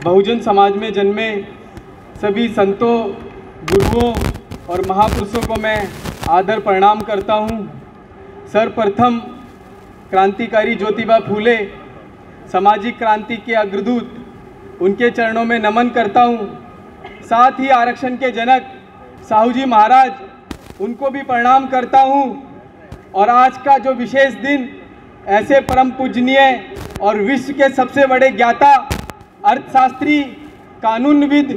बहुजन समाज में जन्मे सभी संतों, गुरुओं और महापुरुषों को मैं आदर प्रणाम करता हूँ। सर्वप्रथम क्रांतिकारी ज्योतिबा फूले, सामाजिक क्रांति के अग्रदूत, उनके चरणों में नमन करता हूँ। साथ ही आरक्षण के जनक साहू जी महाराज, उनको भी प्रणाम करता हूँ। और आज का जो विशेष दिन ऐसे परम पूजनीय और विश्व के सबसे बड़े ज्ञाता, अर्थशास्त्री, कानूनविद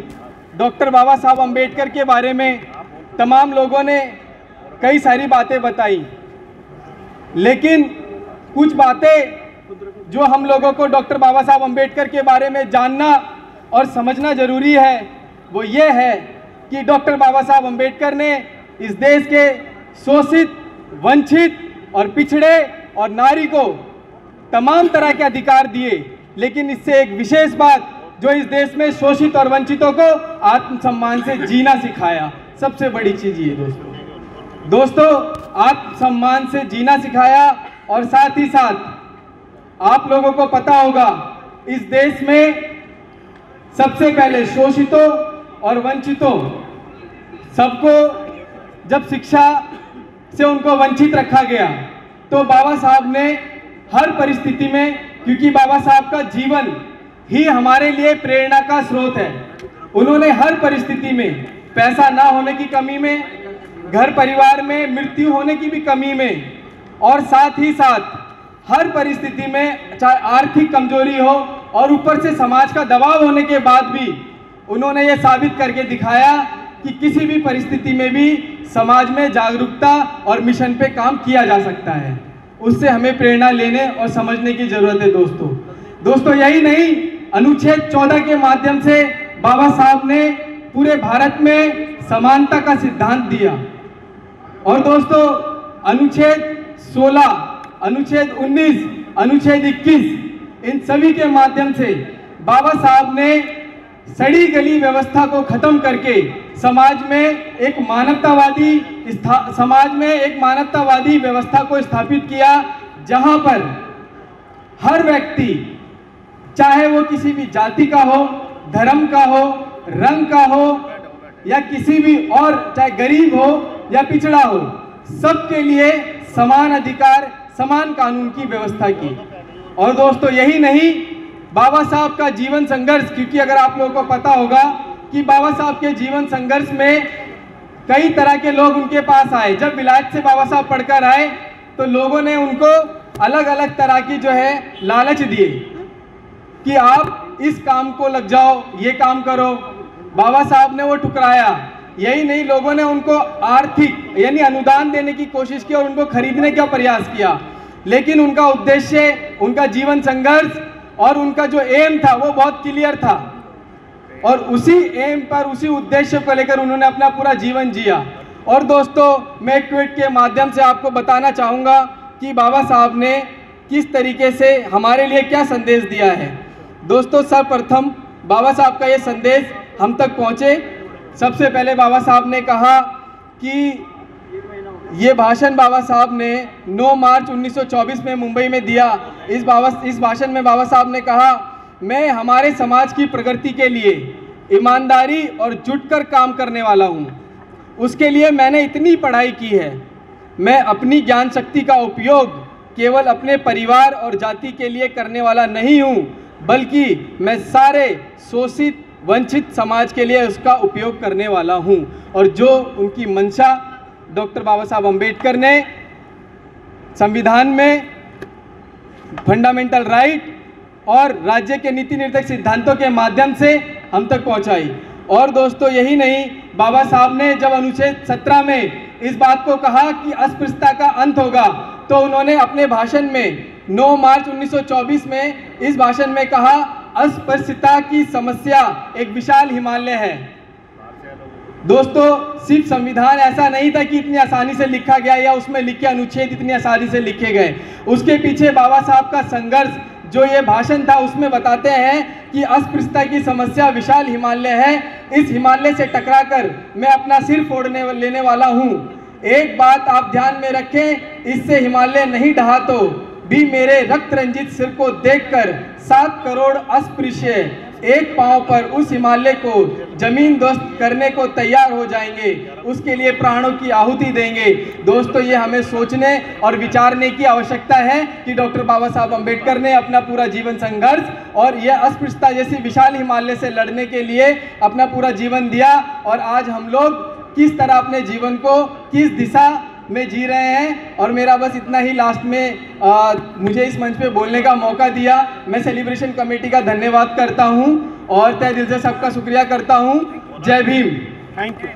डॉक्टर बाबा साहब अम्बेडकर के बारे में तमाम लोगों ने कई सारी बातें बताई, लेकिन कुछ बातें जो हम लोगों को डॉक्टर बाबा साहब अम्बेडकर के बारे में जानना और समझना जरूरी है, वो ये है कि डॉक्टर बाबा साहब अम्बेडकर ने इस देश के शोषित, वंचित और पिछड़े और नारी को तमाम तरह के अधिकार दिए, लेकिन इससे एक विशेष बात, जो इस देश में शोषित और वंचितों को आत्मसम्मान से जीना सिखाया। सबसे बड़ी चीज़ ये दोस्तों आत्मसम्मान से जीना सिखाया। और साथ ही साथ आप लोगों को पता होगा, इस देश में सबसे पहले शोषितों और वंचितों सबको जब शिक्षा से उनको वंचित रखा गया, तो बाबा साहब ने हर परिस्थिति में, क्योंकि बाबा साहब का जीवन ही हमारे लिए प्रेरणा का स्रोत है, उन्होंने हर परिस्थिति में, पैसा ना होने की कमी में, घर परिवार में मृत्यु होने की भी कमी में, और साथ ही साथ हर परिस्थिति में, चाहे आर्थिक कमजोरी हो और ऊपर से समाज का दबाव होने के बाद भी, उन्होंने ये साबित करके दिखाया कि किसी भी परिस्थिति में भी समाज में जागरूकता और मिशन पे काम किया जा सकता है। उससे हमें प्रेरणा लेने और समझने की जरूरत है दोस्तों यही नहीं, अनुच्छेद 14 के माध्यम से बाबा साहब ने पूरे भारत में समानता का सिद्धांत दिया। और दोस्तों अनुच्छेद 16, अनुच्छेद 19, अनुच्छेद 21, इन सभी के माध्यम से बाबा साहब ने सड़ी गली व्यवस्था को खत्म करके समाज में एक मानवतावादी व्यवस्था को स्थापित किया, जहां पर हर व्यक्ति, चाहे वो किसी भी जाति का हो, धर्म का हो, रंग का हो या किसी भी और, चाहे गरीब हो या पिछड़ा हो, सबके लिए समान अधिकार, समान कानून की व्यवस्था की। और दोस्तों यही नहीं, बाबा साहब का जीवन संघर्ष, क्योंकि अगर आप लोगों को पता होगा कि बाबा साहब के जीवन संघर्ष में कई तरह के लोग उनके पास आए। जब विलायत से बाबा साहब पढ़कर आए तो लोगों ने उनको अलग अलग तरह की जो है लालच दिए कि आप इस काम को लग जाओ, ये काम करो। बाबा साहब ने वो ठुकराया। यही नहीं, लोगों ने उनको आर्थिक यानी अनुदान देने की कोशिश की और उनको खरीदने का प्रयास किया, लेकिन उनका उद्देश्य, उनका जीवन संघर्ष और उनका जो एम था वो बहुत क्लियर था, और उसी एम पर, उसी उद्देश्य को लेकर उन्होंने अपना पूरा जीवन जिया। और दोस्तों मैं एक ट्वीट के माध्यम से आपको बताना चाहूँगा कि बाबा साहब ने किस तरीके से हमारे लिए क्या संदेश दिया है। दोस्तों सर्वप्रथम बाबा साहब का ये संदेश हम तक पहुँचे। सबसे पहले बाबा साहब ने कहा कि ये भाषण बाबा साहब ने 9 मार्च 1924 में मुंबई में दिया। इस भाषण में बाबा साहब ने कहा, मैं हमारे समाज की प्रगति के लिए ईमानदारी और जुटकर काम करने वाला हूँ। उसके लिए मैंने इतनी पढ़ाई की है। मैं अपनी ज्ञान शक्ति का उपयोग केवल अपने परिवार और जाति के लिए करने वाला नहीं हूँ, बल्कि मैं सारे शोषित, वंचित समाज के लिए उसका उपयोग करने वाला हूँ। और जो उनकी मंशा डॉक्टर बाबा साहब अम्बेडकर ने संविधान में फंडामेंटल राइट और राज्य के नीति निर्देशक सिद्धांतों के माध्यम से हम तक पहुंचाई। और दोस्तों यही नहीं, बाबा साहब ने जब अनुच्छेद 17 में इस बात को कहा कि अस्पृश्यता का अंत होगा, तो उन्होंने अपने भाषण में 9 मार्च 1924 में इस भाषण में कहा, अस्पृश्यता की समस्या एक विशाल हिमालय है। दोस्तों सिर्फ संविधान ऐसा नहीं था कि इतनी आसानी से लिखा गया या उसमें लिखे अनुच्छेद इतनी आसानी से लिखे गए। उसके पीछे बाबा साहब का संघर्ष, जो ये भाषण था, उसमें बताते हैं कि अस्पृश्यता की समस्या विशाल हिमालय है। इस हिमालय से टकराकर मैं अपना सिर फोड़ने लेने वाला हूँ। एक बात आप ध्यान में रखें, इससे हिमालय नहीं ढहा तो भी मेरे रक्त रंजित सिर को देखकर 7 करोड़ अस्पृश्य एक पांव पर उस हिमालय को जमीन दोस्त करने को तैयार हो जाएंगे, उसके लिए प्राणों की आहुति देंगे। दोस्तों, ये हमें सोचने और विचारने की आवश्यकता है कि डॉक्टर बाबा साहब अम्बेडकर ने अपना पूरा जीवन संघर्ष और यह अस्पृश्यता जैसी विशाल हिमालय से लड़ने के लिए अपना पूरा जीवन दिया, और आज हम लोग किस तरह अपने जीवन को किस दिशा में जी रहे हैं। और मेरा बस इतना ही लास्ट में मुझे इस मंच पे बोलने का मौका दिया। मैं सेलिब्रेशन कमेटी का धन्यवाद करता हूं और तहे दिल से सबका शुक्रिया करता हूं। जय भीम। Thank you.